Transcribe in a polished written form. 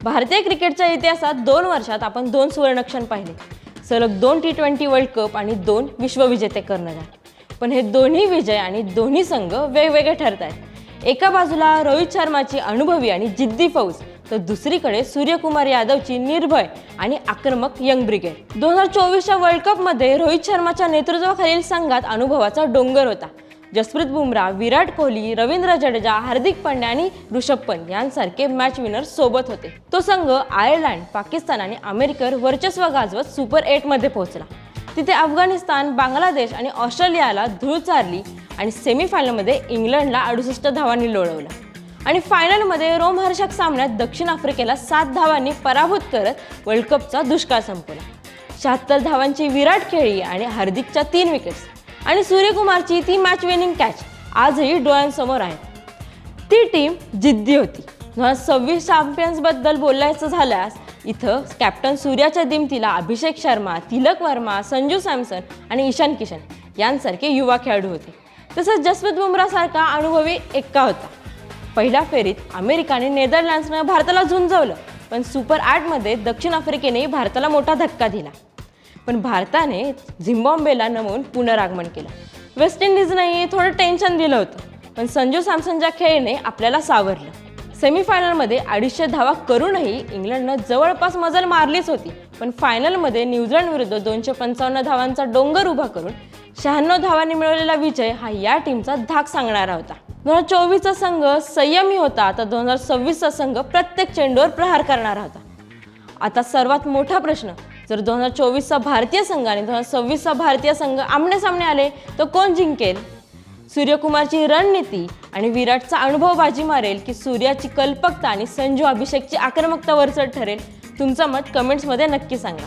भारतीय क्रिकेटच्या इतिहासात 2 वर्षात आपण 2 सुवर्णक्षण पाहिले, सलग 2 T20 वर्ल्ड कप आणि 2 विश्वविजेते कर्णधार। पण हे दोन्ही विजय आणि दोन्ही संघ वेगवेगळे ठरत आहेत। एका बाजूला रोहित शर्माची अनुभवी आणि जिद्दी फौज, तर दुसरीकडे सूर्यकुमार यादवची निर्भय आणि आक्रमक यंग ब्रिगेड। 2024च्या वर्ल्ड कपमध्ये रोहित शर्माच्या नेतृत्वाखालील संघात अनुभवाचा डोंगर होता। जसप्रीत बुमराह, विराट कोहली, रवींद्र जडेजा, हार्दिक पांड्या आणि ऋषभ पंत यांसारखे मॅच विनर सोबत होते। तो संघ आयर्लंड, पाकिस्तान आणि अमेरिकेवर वर्चस्व गाजवत सुपर 8 मध्ये पोहोचला। तिथे अफगाणिस्तान, बांगलादेश आणि ऑस्ट्रेलियाला धूळ चारली आणि सेमीफायनलमध्ये इंग्लंडला 68 धावांनी लोळवलं आणि फायनलमध्ये रोमहर्षक सामन्यात दक्षिण आफ्रिकेला 7 धावांनी पराभूत करत वर्ल्ड कपचा दुष्काळ संपवला। 76 धावांची विराट खेळी आणि हार्दिकच्या 3 विकेट्स आणि सूर्यकुमारची ती मॅच विनिंग कॅच आजही डोळ्यांसमोर आहे। ती टीम जिद्दी होती। 2026 चॅम्पियन्स बद्दल बोलायचं झाल्यास इथं कॅप्टन सूर्याच्या दिमतीला अभिषेक शर्मा, तिलक वर्मा, संजू सॅमसन आणि ईशान किशन यांसारखे युवा खेळाडू होते। तसंच जसप्रीत बुमराह सारखा अनुभवी एक्का होता। पहिल्या फेरीत अमेरिका आणि नेदरलँड्सनं भारताला झुंजवलं, पण सुपर 8 मध्ये दक्षिण आफ्रिकेने भारताला मोठा धक्का दिला। पण भारताने झिम्बाब्वेला नमवून पुनरागमन केलं। वेस्ट इंडिजनेही थोडं टेन्शन दिलं होतं, पण संजू सॅमसनच्या खेळीने आपल्याला सावरलं। सेमीफायनलमध्ये 250 धावा करूनही इंग्लंडनं जवळपास मजल मारलीच होती, पण फायनलमध्ये न्यूझीलंड विरुद्ध 255 धावांचा डोंगर उभा करून 96 धावांनी मिळवलेला विजय हा या टीमचा धाक सांगणारा होता। 2024चा संघ संयमी होता, तर 2026चा संघ प्रत्येक चेंडूवर प्रहार करणारा होता। आता सर्वात मोठा प्रश्न, जर 2024चा भारतीय संघ आणि 2026चा भारतीय संघ आमने सामने आले तर कोण जिंकेल? सूर्यकुमारची रणनीती आणि विराटचा अनुभव बाजी मारेल, की सूर्याची कल्पकता आणि संजू अभिषेकची आक्रमकता वरचढ ठरेल? तुमचं मत कमेंट्समध्ये नक्की सांगा।